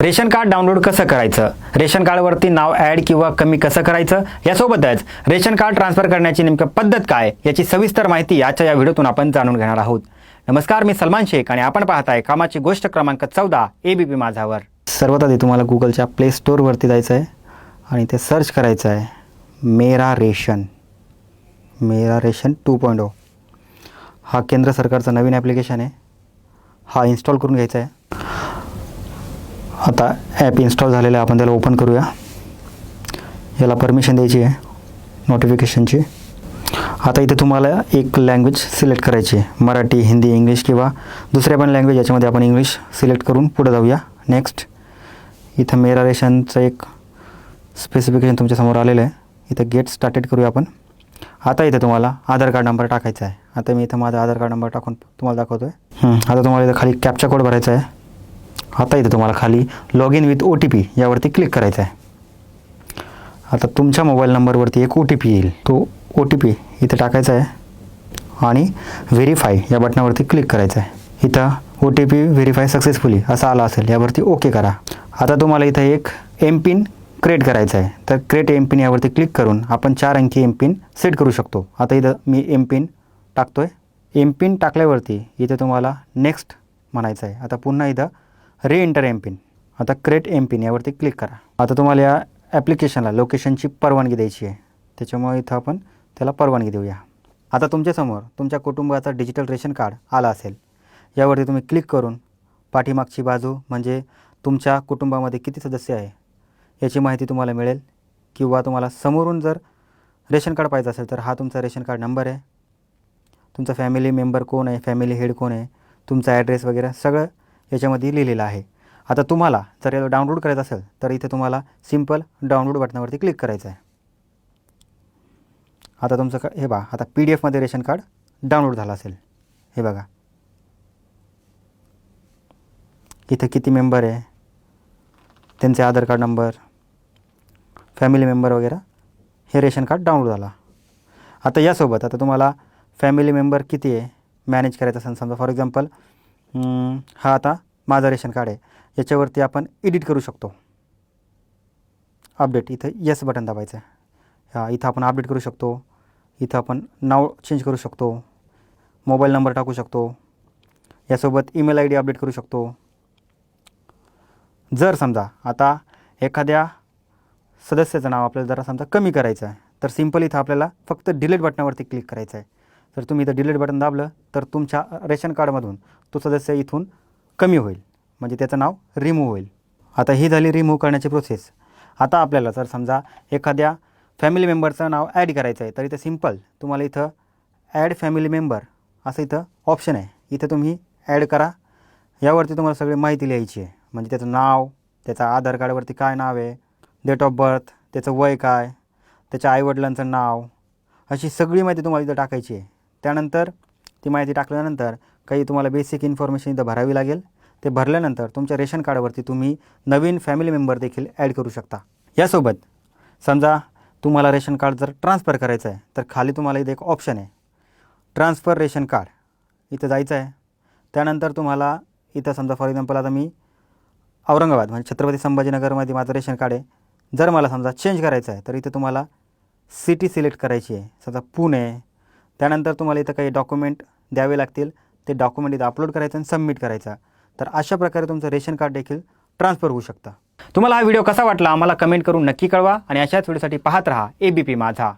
Ration card download कसं करायचं, ration कार्डवरती नाव add किंवा कमी कसं करायचं, यासोबतच रेशन कार्ड ट्रान्सफर करण्याची नेमकं पद्धत काय याची सविस्तर माहिती याच्या या व्हिडिओतून आपण जाणून घेणार आहोत. नमस्कार, मी सलमान शेख आणि आपण पाहताय कामाची गोष्ट क्रमांक 14 ABP माझावर. सर्वात आधी तुम्हाला गुगलच्या प्ले स्टोअरवरती जायचं आहे आणि ते सर्च करायचं आहे मेरा रेशन 2.0. हा केंद्र सरकारचा नवीन ॲप्लिकेशन आहे. हा इन्स्टॉल करून घ्यायचा आहे. आता ॲप इन्स्टॉल झालेलं आहे, आपण त्याला ओपन करूया. याला परमिशन द्यायची आहे नोटिफिकेशनची. आता इथे तुम्हाला एक लँग्वेज सिलेक्ट करायची आहे, मराठी, हिंदी, इंग्लिश किंवा दुसऱ्या पण लँग्वेज. याच्यामध्ये आपण इंग्लिश सिलेक्ट करून पुढे जाऊया. नेक्स्ट. इथं मेरा रेशनचं एक स्पेसिफिकेशन तुमच्यासमोर आलेलं आहे. इथं गेट स्टार्टेड करूया आपण. आता इथे तुम्हाला आधार कार्ड नंबर टाकायचा आहे. आता मी इथं माझा आधार कार्ड नंबर टाकून तुम्हाला दाखवतो आहे. आता तुम्हाला इथं खाली कॅप्चा कोड भरायचा आहे. आता इथे तुम्हाला खाली लॉग इन विथ OTP यावरती क्लिक करायचं आहे. आता तुमच्या मोबाईल नंबरवरती एक OTP येईल. तो OTP इथे टाकायचा आहे आणि व्हेरीफाय या बटनावरती क्लिक करायचं आहे. इथं OTP व्हेरीफाय सक्सेसफुली असा आला असेल, यावरती ओके करा. आता तुम्हाला इथं एक एमपिन क्रिएट करायचा आहे. तर क्रिएट एमपिन यावरती क्लिक करून आपण 4 अंकी एमपिन सेट करू शकतो. आता इथं मी एमपिन टाकतो आहे. एमपिन टाकल्यावरती इथे तुम्हाला नेक्स्ट म्हणायचं आहे. आता पुन्हा इथं रीएंटर एमपिन. आता क्रिएट एमपिन यावरती क्लिक करा. आता तुम्हाला या ॲप्लिकेशनला लोकेशनची परवानगी द्यायची आहे, त्याच्यामुळे इथं आपण त्याला परवानगी देऊया. आता तुमच्यासमोर तुमच्या कुटुंबाचा डिजिटल रेशन कार्ड आला असेल. यावरती तुम्ही क्लिक करून पाठीमागची बाजू म्हणजे तुमच्या कुटुंबामध्ये किती सदस्य आहे याची माहिती तुम्हाला मिळेल. किंवा तुम्हाला समोरून जर रेशन कार्ड पाहिजे असेल तर हा तुमचा रेशन कार्ड नंबर आहे. तुमचा फॅमिली मेंबर कोण आहे, फॅमिली हेड कोण आहे, तुमचा ॲड्रेस वगैरे सगळं याच्यामध्ये लिहिलेलं आहे. आता तुम्हाला जर याला डाउनलोड करायचं असेल तर इथे तुम्हाला सिम्पल डाउनलोड बटनावरती क्लिक करायचं आहे. आता तुमचं हे बघा, आता PDF रेशन कार्ड डाउनलोड झालं असेल. हे बघा इथं किती मेंबर आहे, त्यांचे आधार कार्ड नंबर, फॅमिली मेंबर वगैरे हे रेशन कार्ड डाउनलोड झाला. आता यासोबत आता तुम्हाला फॅमिली मेंबर किती आहे मॅनेज करायचं असेल, समजा फॉर एक्झाम्पल हा आता माझं रेशन कार्ड आहे, याच्यावरती आपण एडिट करू शकतो. अपडेट इथं येस बटन दाबायचं आहे. इथं आपण अपडेट करू शकतो. इथं आपण नाव चेंज करू शकतो, मोबाईल नंबर टाकू शकतो, यासोबत ईमेल ID अपडेट करू शकतो. जर समजा आता एखाद्या सदस्याचं नाव आपल्याला जरा समजा कमी करायचं आहे तर सिम्पल इथं आपल्याला फक्त डिलीट बटनावरती क्लिक करायचं आहे. जर तुम्ही इथं डिलीट बटन दाबलं तर तुमच्या रेशन कार्डमधून तो सदस्य इथून कमी होईल, म्हणजे त्याचं नाव रिमूव्ह होईल. आता ही झाली रिमूव्ह करण्याची प्रोसेस. आता आपल्याला जर समजा एखाद्या फॅमिली मेंबरचं नाव ॲड करायचं आहे तर इथं सिम्पल तुम्हाला इथं ॲड फॅमिली मेंबर असं इथं ऑप्शन आहे. इथं तुम्ही ॲड करा. यावरती तुम्हाला सगळी माहिती लिहायची आहे, म्हणजे त्याचं नाव, त्याचा आधार कार्डवरती काय नाव आहे, डेट ऑफ बर्थ, त्याचं वय काय, त्याच्या आईवडिलांचं नाव, अशी सगळी माहिती तुम्हाला इथं टाकायची आहे. त्यानंतर ती माहिती टाकल्यानंतर काही तुम्हाला बेसिक इन्फॉर्मेशन इथं भरावी लागेल. ते भरल्यानंतर तुमच्या रेशन कार्डवरती तुम्ही नवीन फॅमिली मेंबर देखील ॲड करू शकता. यासोबत समजा तुम्हाला रेशन कार्ड जर ट्रान्सफर करायचं आहे तर खाली तुम्हाला इथं एक ऑप्शन आहे ट्रान्सफर रेशन कार्ड. इथं जायचं आहे. त्यानंतर तुम्हाला इथं समजा फॉर एक्झाम्पल आता मी औरंगाबाद म्हणजे छत्रपती संभाजीनगरमध्ये माझं रेशन कार्ड आहे. जर मला समजा चेंज करायचं आहे तर इथं तुम्हाला सिटी सिलेक्ट करायची आहे, समजा पुणे. त्यानंतर तुम्हाला इथं काही डॉक्युमेंट द्यावे लागतील. ते डॉक्युमेंट इथं अपलोड करायचं आणि सबमिट करायचं. तर अशा प्रकारे तुमचं रेशन कार्ड देखील ट्रान्सफर होऊ शकतं. तुम्हाला हा व्हिडिओ कसा वाटला आम्हाला कमेंट करून नक्की कळवा आणि अशाच व्हिडिओसाठी पाहत रहा ABP माझा.